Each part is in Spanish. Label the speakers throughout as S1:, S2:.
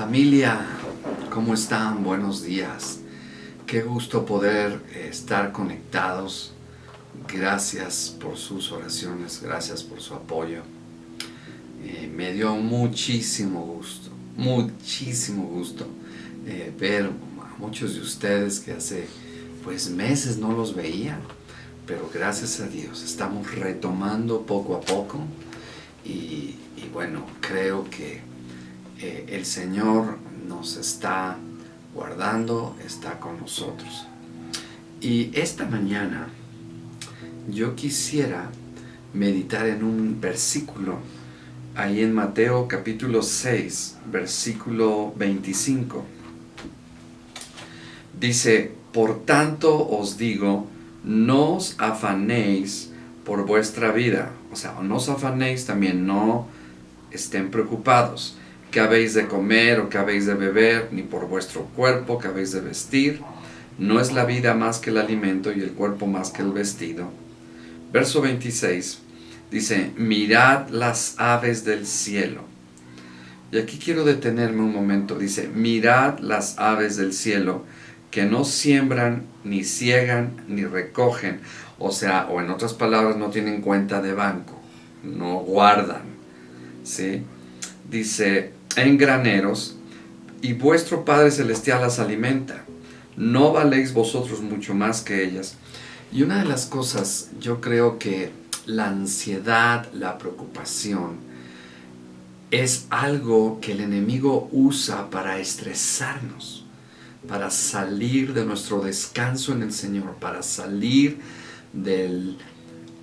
S1: Familia, ¿cómo están? Buenos días. Qué gusto poder estar conectados. Gracias por sus oraciones, gracias por su apoyo. Me dio muchísimo gusto ver a muchos de ustedes que hace meses no los veía, pero gracias a Dios estamos retomando poco a poco y bueno, creo que el Señor nos está guardando, está con nosotros. Y esta mañana yo quisiera meditar en un versículo ahí en Mateo capítulo 6, versículo 25. Dice: por tanto os digo, no os afanéis por vuestra vida. O sea, no os afanéis también, no estén preocupados. ¿Qué habéis de comer o qué habéis de beber? Ni por vuestro cuerpo, ¿qué habéis de vestir? ¿No es la vida más que el alimento y el cuerpo más que el vestido? Verso 26 dice: mirad las aves del cielo. Y aquí quiero detenerme un momento. Dice: mirad las aves del cielo, que no siembran, ni ciegan, ni recogen. O sea, o en otras palabras, no tienen cuenta de banco, no guardan, ¿sí? Dice: en graneros, y vuestro Padre Celestial las alimenta. ¿No valéis vosotros mucho más que ellas? Y una de las cosas, yo creo que la ansiedad, la preocupación, es algo que el enemigo usa para estresarnos, para salir de nuestro descanso en el Señor, para salir del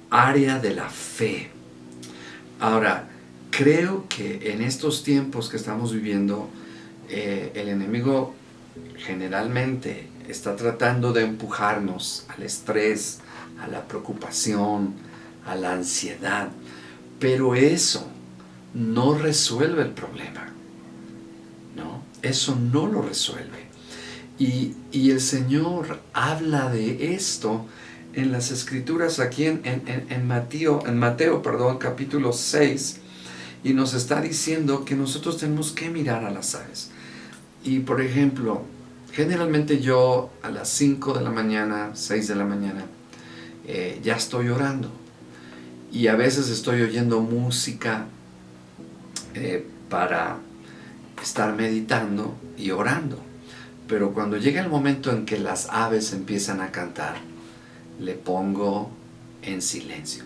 S1: área de la fe. Ahora, creo que en estos tiempos que estamos viviendo, el enemigo generalmente está tratando de empujarnos al estrés, a la preocupación, a la ansiedad, pero eso no resuelve el problema, ¿no? Eso no lo resuelve. Y el Señor habla de esto en las Escrituras, aquí en Mateo, capítulo 6, y nos está diciendo que nosotros tenemos que mirar a las aves. Y por ejemplo, generalmente yo a las 5 de la mañana, 6 de la mañana, ya estoy orando. Y a veces estoy oyendo música para estar meditando y orando. Pero cuando llega el momento en que las aves empiezan a cantar, le pongo en silencio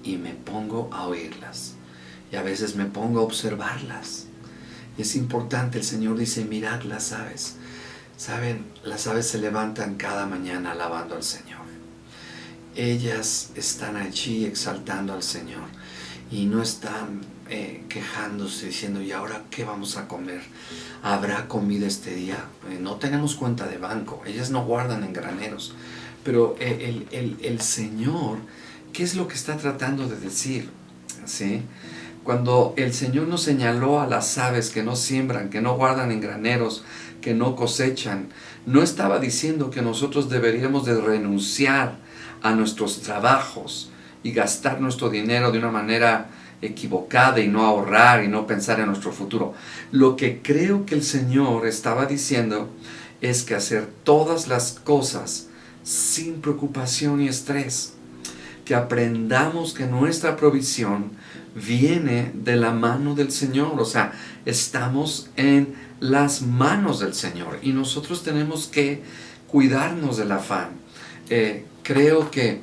S1: y me pongo a oírlas. Y a veces me pongo a observarlas. Y es importante, el Señor dice: mirad las aves. Saben, las aves se levantan cada mañana alabando al Señor. Ellas están allí exaltando al Señor y no están quejándose, diciendo: ¿y ahora qué vamos a comer? ¿Habrá comida este día? No tenemos cuenta de banco. Ellas no guardan en graneros. Pero el Señor, ¿qué es lo que está tratando de decir? ¿Sí? Cuando el Señor nos señaló a las aves que no siembran, que no guardan en graneros, que no cosechan, no estaba diciendo que nosotros deberíamos de renunciar a nuestros trabajos y gastar nuestro dinero de una manera equivocada y no ahorrar y no pensar en nuestro futuro. Lo que creo que el Señor estaba diciendo es que hacer todas las cosas sin preocupación y estrés, que aprendamos que nuestra provisión viene de la mano del Señor. O sea, estamos en las manos del Señor y nosotros tenemos que cuidarnos del afán. Creo que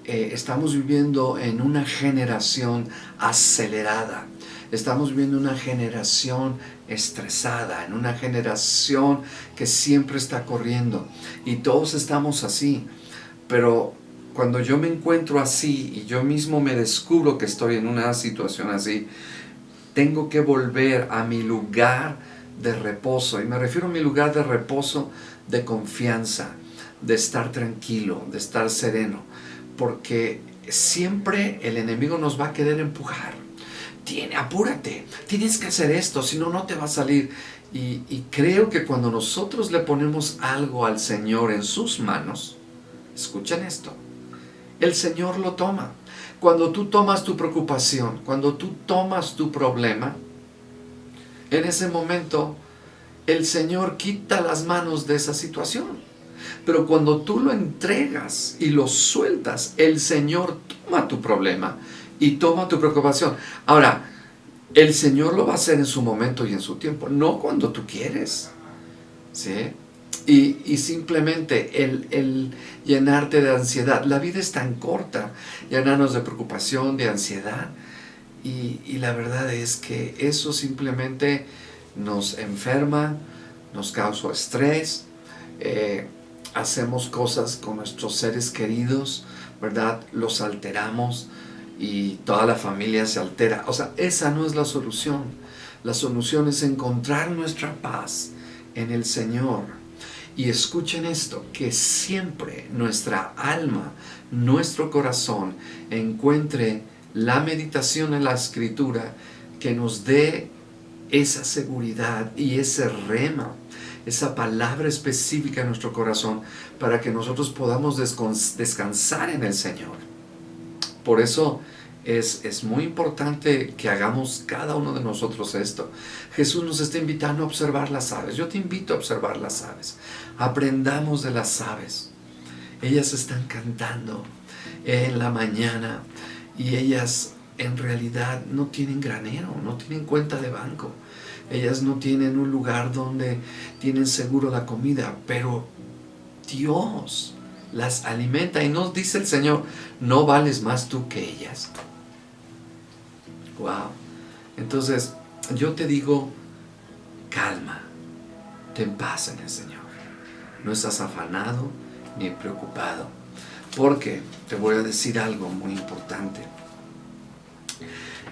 S1: estamos viviendo en una generación acelerada. Estamos viviendo una generación estresada, en una generación que siempre está corriendo. Y todos estamos así. Pero cuando yo me encuentro así y yo mismo me descubro que estoy en una situación así, tengo que volver a mi lugar de reposo. Y me refiero a mi lugar de reposo de confianza, de estar tranquilo, de estar sereno. Porque siempre el enemigo nos va a querer empujar. Apúrate, tienes que hacer esto, si no, no te va a salir. Y creo que cuando nosotros le ponemos algo al Señor en sus manos, escuchen esto, el Señor lo toma. Cuando tú tomas tu preocupación, cuando tú tomas tu problema, en ese momento el Señor quita las manos de esa situación. Pero cuando tú lo entregas y lo sueltas, el Señor toma tu problema y toma tu preocupación. Ahora, el Señor lo va a hacer en su momento y en su tiempo, no cuando tú quieres, ¿sí? Y simplemente el llenarte de ansiedad. La vida es tan corta, llenarnos de preocupación, de ansiedad. Y la verdad es que eso simplemente nos enferma, nos causa estrés. Hacemos cosas con nuestros seres queridos, ¿verdad? Los alteramos y toda la familia se altera. O sea, esa no es la solución. La solución es encontrar nuestra paz en el Señor. Y escuchen esto, que siempre nuestra alma, nuestro corazón encuentre la meditación en la Escritura que nos dé esa seguridad y ese rema, esa palabra específica en nuestro corazón para que nosotros podamos descansar en el Señor. Por eso es muy importante que hagamos cada uno de nosotros esto. Jesús nos está invitando a observar las aves. Yo te invito a observar las aves. Aprendamos de las aves. Ellas están cantando en la mañana y ellas en realidad no tienen granero, no tienen cuenta de banco. Ellas no tienen un lugar donde tienen seguro la comida, pero Dios las alimenta y nos dice el Señor, no vales más tú que ellas. Wow. Entonces, yo te digo, calma, ten paz en el Señor. No estás afanado ni preocupado, porque te voy a decir algo muy importante.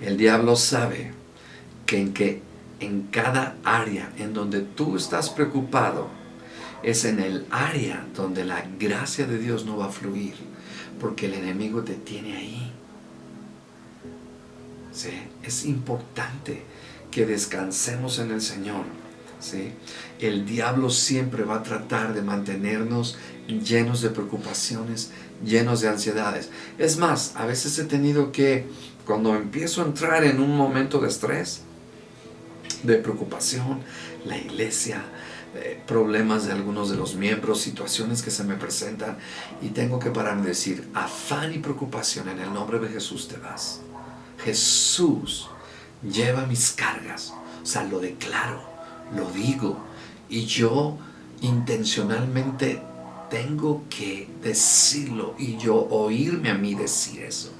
S1: El diablo sabe que en cada área en donde tú estás preocupado, es en el área donde la gracia de Dios no va a fluir, porque el enemigo te tiene ahí. ¿Sí? Es importante que descansemos en el Señor. ¿Sí? El diablo siempre va a tratar de mantenernos llenos de preocupaciones, llenos de ansiedades. Es más, a veces he tenido que, cuando empiezo a entrar en un momento de estrés, de preocupación, la iglesia, problemas de algunos de los miembros, situaciones que se me presentan, y tengo que pararme y decir, afán y preocupación, en el nombre de Jesús te vas. Jesús lleva mis cargas. O sea, lo declaro, lo digo, y yo intencionalmente tengo que decirlo y yo oírme a mí decir eso.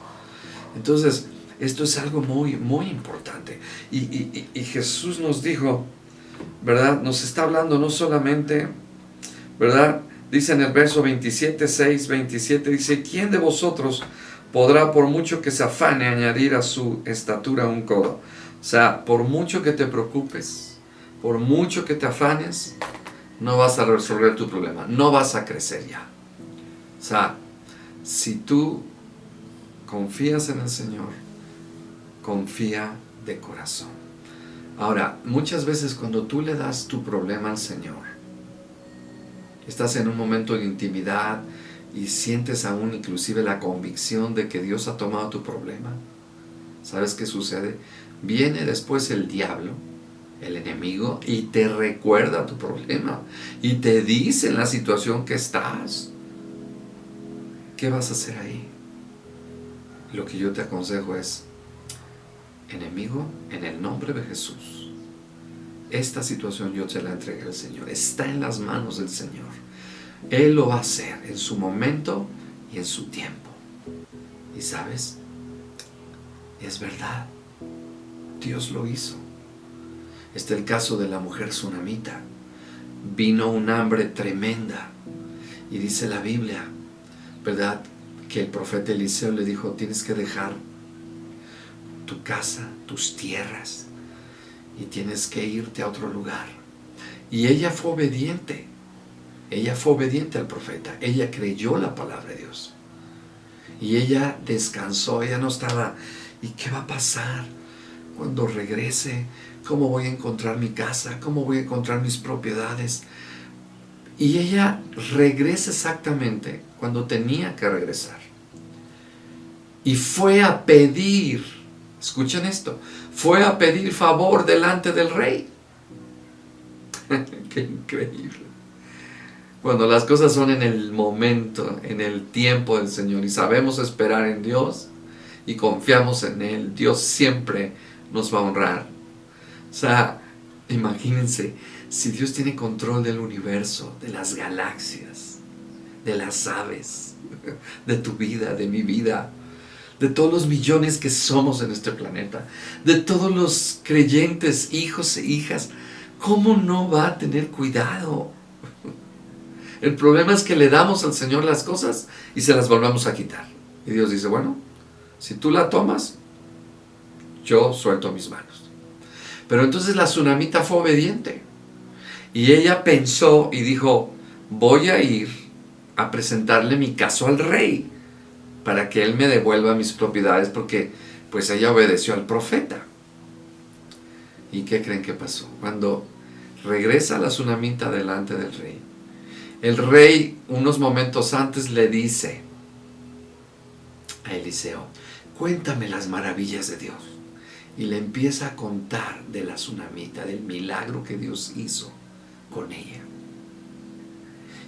S1: Entonces, esto es algo muy, muy importante. Y Jesús nos dijo, ¿verdad? Nos está hablando no solamente, ¿verdad? Dice en el verso 27, 6, 27, dice, ¿quién de vosotros podrá, por mucho que se afane, añadir a su estatura un codo? O sea, por mucho que te preocupes, por mucho que te afanes, no vas a resolver tu problema, no vas a crecer ya. O sea, si tú confías en el Señor, confía de corazón. Ahora, muchas veces cuando tú le das tu problema al Señor, estás en un momento de intimidad y sientes aún inclusive la convicción de que Dios ha tomado tu problema. ¿Sabes qué sucede? Viene después el diablo, el enemigo, y te recuerda tu problema y te dice en la situación que estás. ¿Qué vas a hacer ahí? Lo que yo te aconsejo es, enemigo, en el nombre de Jesús, esta situación yo te la entregué al Señor, está en las manos del Señor. Él lo va a hacer en su momento y en su tiempo. Y sabes, es verdad, Dios lo hizo. Está el caso de la mujer sunamita. Vino un hambre tremenda y dice la Biblia, ¿verdad?, que el profeta Eliseo le dijo, tienes que dejar tu casa, tus tierras, y tienes que irte a otro lugar. Y ella fue obediente. Ella fue obediente al profeta. Ella creyó la palabra de Dios. Y ella descansó. Ella no estaba, ¿y qué va a pasar cuando regrese? ¿Cómo voy a encontrar mi casa? ¿Cómo voy a encontrar mis propiedades? Y ella regresa exactamente cuando tenía que regresar. Y fue a pedir, escuchen esto, fue a pedir favor delante del rey. Qué increíble. Cuando las cosas son en el momento, en el tiempo del Señor y sabemos esperar en Dios y confiamos en Él, Dios siempre nos va a honrar. O sea, imagínense, si Dios tiene control del universo, de las galaxias, de las aves, de tu vida, de mi vida, de todos los millones que somos en este planeta, de todos los creyentes, hijos e hijas, ¿cómo no va a tener cuidado? El problema es que le damos al Señor las cosas y se las volvemos a quitar. Y Dios dice, bueno, si tú la tomas, yo suelto mis manos. Pero entonces la tsunamita fue obediente. Y ella pensó y dijo, voy a ir a presentarle mi caso al rey para que él me devuelva mis propiedades, porque pues ella obedeció al profeta. ¿Y qué creen que pasó? Cuando regresa la tsunamita delante del rey, el rey unos momentos antes le dice a Eliseo, cuéntame las maravillas de Dios. Y le empieza a contar de la tsunamita, del milagro que Dios hizo con ella.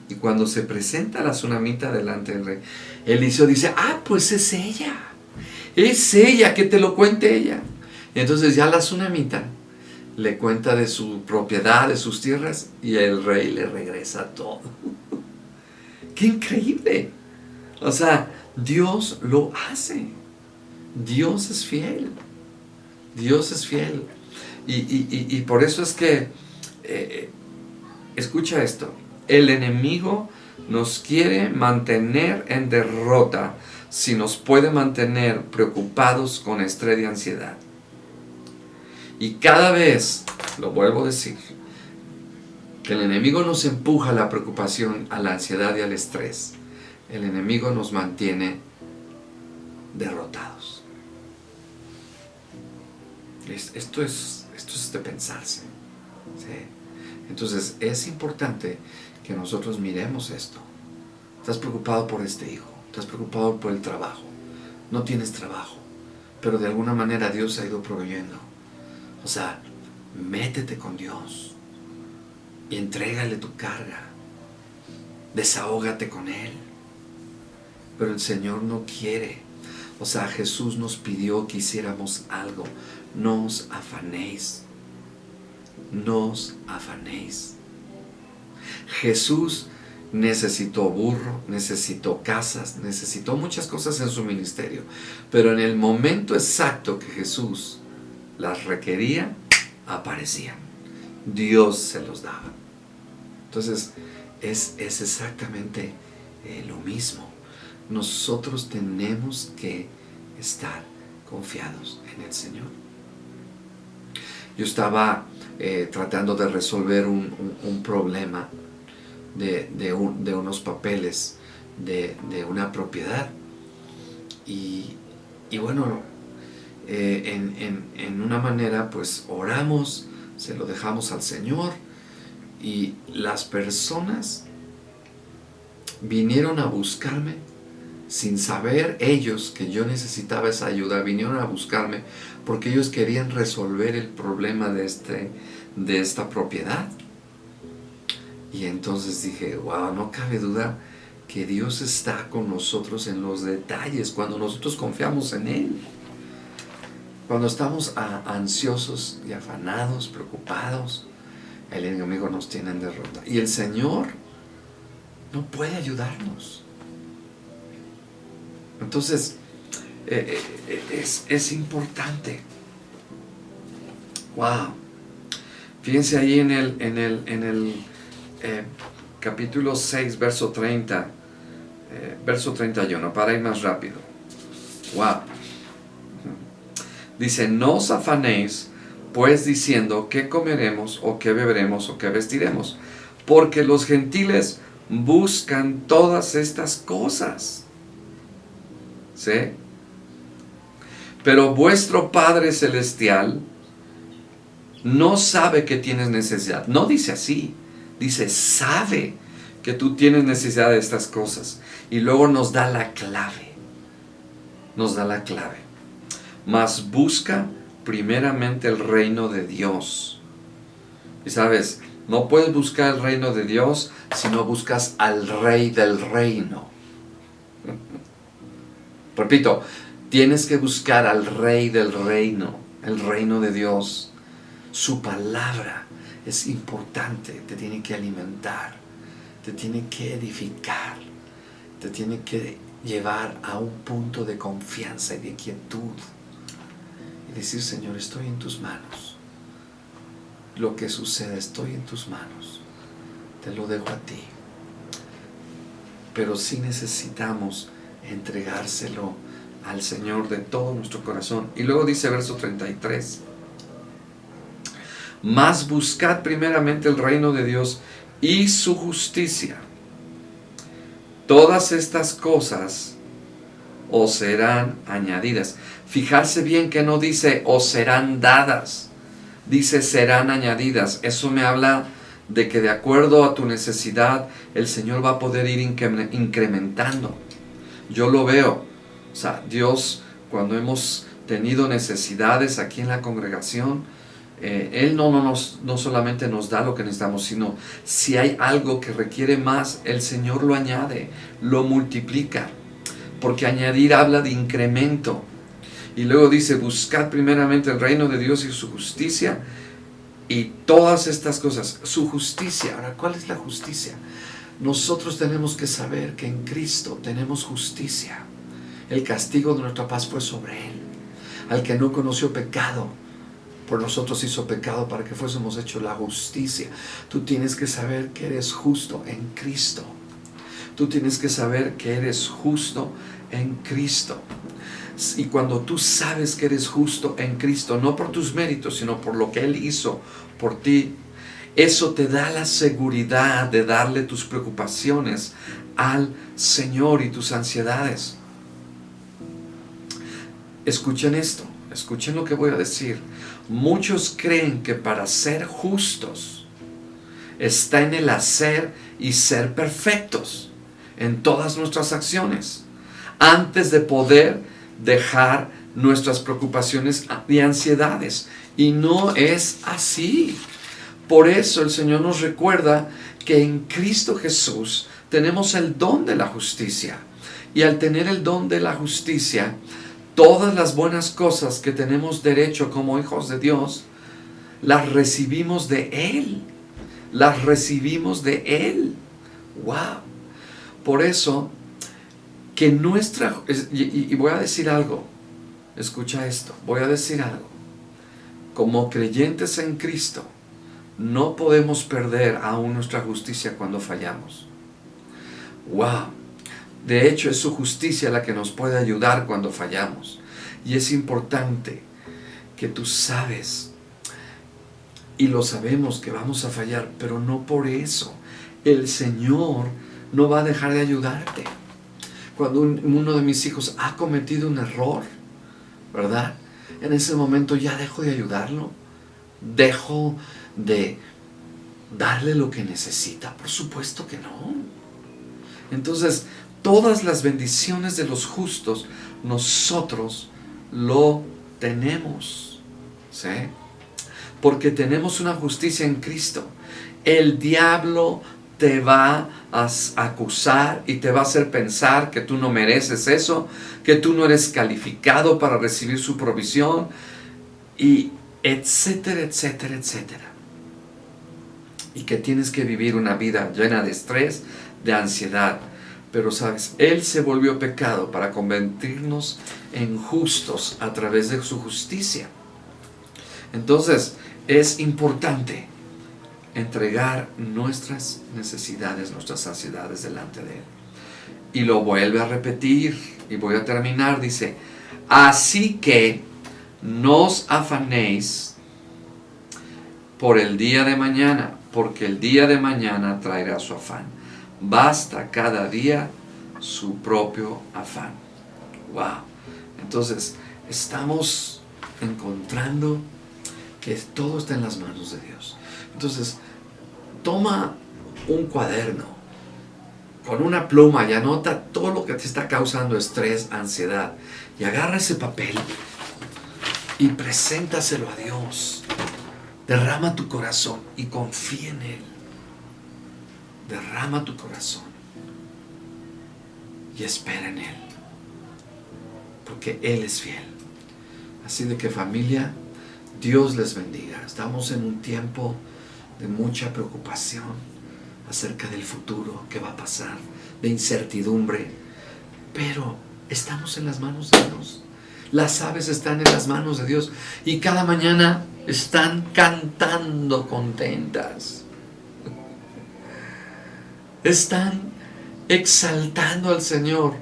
S1: Y cuando se presenta la tsunamita delante del rey, Eliseo dice, pues es ella, que te lo cuente ella. Y entonces ya la tsunamita le cuenta de su propiedad, de sus tierras, y el rey le regresa todo. ¡Qué increíble! O sea, Dios lo hace. Dios es fiel. Dios es fiel. Y por eso es que, escucha esto, el enemigo nos quiere mantener en derrota si nos puede mantener preocupados con estrés y ansiedad. Y cada vez, lo vuelvo a decir, que el enemigo nos empuja a la preocupación, a la ansiedad y al estrés, el enemigo nos mantiene derrotados. Esto es de pensarse, ¿sí? Entonces es importante que nosotros miremos esto. Estás preocupado por este hijo, estás preocupado por el trabajo, no tienes trabajo, pero de alguna manera Dios ha ido proveyendo. O sea, métete con Dios y entrégale tu carga, desahógate con Él. Pero el Señor no quiere. O sea, Jesús nos pidió que hiciéramos algo. No os afanéis. No os afanéis. Jesús necesitó burro, necesitó casas, necesitó muchas cosas en su ministerio. Pero en el momento exacto que Jesús las requería, aparecían. Dios se los daba. Entonces, es exactamente lo mismo. Nosotros tenemos que estar confiados en el Señor. Yo estaba tratando de resolver un problema de unos papeles de una propiedad. Y bueno, en una manera pues oramos, se lo dejamos al Señor, y las personas vinieron a buscarme sin saber ellos que yo necesitaba esa ayuda. Vinieron a buscarme porque ellos querían resolver el problema de esta propiedad. Y entonces dije, wow, no cabe duda que Dios está con nosotros en los detalles, cuando nosotros confiamos en Él. Cuando estamos ansiosos y afanados, preocupados, el enemigo nos tiene en derrota. Y el Señor no puede ayudarnos. Entonces, es importante. Wow. Fíjense ahí en el capítulo 6, verso 30, verso 31, para ir más rápido. Wow. Dice, no os afanéis, pues diciendo qué comeremos, o qué beberemos, o qué vestiremos, porque los gentiles buscan todas estas cosas. ¿Sí? Pero vuestro Padre Celestial no sabe que tienes necesidad. No dice así, dice sabe que tú tienes necesidad de estas cosas. Y luego nos da la clave. Nos da la clave. Mas busca primeramente el reino de Dios. Y sabes, No puedes buscar el reino de Dios si no buscas al Rey del reino. Repito, tienes que buscar al Rey del reino, el reino de Dios. Su palabra es importante, te tiene que alimentar, te tiene que edificar, te tiene que llevar a un punto de confianza y de quietud. Y decir, Señor, estoy en tus manos. Lo que suceda, estoy en tus manos. Te lo dejo a ti. Pero sí necesitamos entregárselo al Señor de todo nuestro corazón. Y luego dice verso 33. Mas buscad primeramente el reino de Dios y su justicia. Todas estas cosas os serán añadidas. Fijarse bien que no dice os serán dadas. Dice serán añadidas. Eso me habla de que de acuerdo a tu necesidad, el Señor va a poder ir incrementando. Yo lo veo. O sea, Dios, cuando hemos tenido necesidades aquí en la congregación, Él no solamente nos da lo que necesitamos, sino si hay algo que requiere más, el Señor lo añade, lo multiplica. Porque añadir habla de incremento. Y luego dice, buscad primeramente el reino de Dios y su justicia, y todas estas cosas, su justicia. Ahora, ¿cuál es la justicia? Nosotros tenemos que saber que en Cristo tenemos justicia. El castigo de nuestra paz fue sobre Él. Al que no conoció pecado, por nosotros hizo pecado para que fuésemos hechos la justicia. Tú tienes que saber que eres justo en Cristo. Tú tienes que saber que eres justo en Cristo. Y cuando tú sabes que eres justo en Cristo, no por tus méritos, sino por lo que Él hizo por ti, eso te da la seguridad de darle tus preocupaciones al Señor y tus ansiedades. Escuchen esto, escuchen lo que voy a decir. Muchos creen que para ser justos está en el hacer y ser perfectos en todas nuestras acciones, antes de poder dejar nuestras preocupaciones y ansiedades. Y no es así. Por eso el Señor nos recuerda que en Cristo Jesús tenemos el don de la justicia. Y al tener el don de la justicia, todas las buenas cosas que tenemos derecho como hijos de Dios, las recibimos de Él. Las recibimos de Él. ¡Wow! Por eso, que nuestra... Y voy a decir algo. Escucha esto. Voy a decir algo. Como creyentes en Cristo, no podemos perder aún nuestra justicia cuando fallamos. ¡Wow! De hecho, es su justicia la que nos puede ayudar cuando fallamos. Y es importante que tú sabes, y lo sabemos que vamos a fallar, pero no por eso el Señor no va a dejar de ayudarte. Cuando uno de mis hijos ha cometido un error, ¿verdad? En ese momento ya dejo de ayudarlo. Dejo de darle lo que necesita. Por supuesto que no. Entonces, todas las bendiciones de los justos, nosotros lo tenemos. ¿Sí? Porque tenemos una justicia en Cristo. El diablo te va a acusar y te va a hacer pensar que tú no mereces eso, que tú no eres calificado para recibir su provisión, y etcétera, etcétera, etcétera. Y que tienes que vivir una vida llena de estrés, de ansiedad. Pero sabes, Él se volvió pecado para convertirnos en justos a través de su justicia. Entonces, es importante entregar nuestras necesidades, nuestras ansiedades delante de Él. Y lo vuelve a repetir, y voy a terminar, dice, así que no os afanéis por el día de mañana, porque el día de mañana traerá su afán. Basta cada día su propio afán. Wow. Entonces, estamos encontrando que todo está en las manos de Dios. Entonces, toma un cuaderno con una pluma y anota todo lo que te está causando estrés, ansiedad, y agarra ese papel y preséntaselo a Dios. Derrama tu corazón y confía en Él. Derrama tu corazón y espera en Él, porque Él es fiel. Así de que, familia, Dios les bendiga. Estamos en un tiempo de mucha preocupación acerca del futuro, qué va a pasar, de incertidumbre, pero estamos en las manos de Dios. Las aves están en las manos de Dios y cada mañana están cantando contentas. Están exaltando al Señor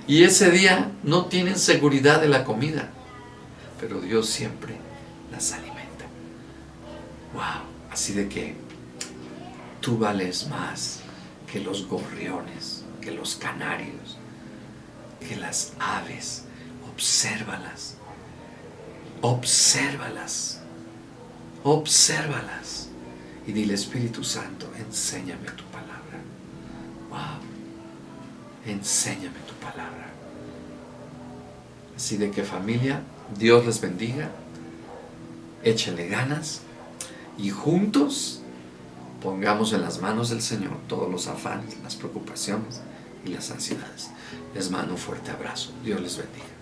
S1: y ese día no tienen seguridad de la comida, pero Dios siempre las alimenta. Wow, así de que tú vales más que los gorriones, que los canarios, que las aves. Obsérvalas, obsérvalas, obsérvalas y dile: Espíritu Santo, enséñame tu palabra. Wow, enséñame tu palabra. Así de que, familia, Dios les bendiga, échenle ganas y juntos pongamos en las manos del Señor todos los afanes, las preocupaciones y las ansiedades. Les mando un fuerte abrazo. Dios les bendiga.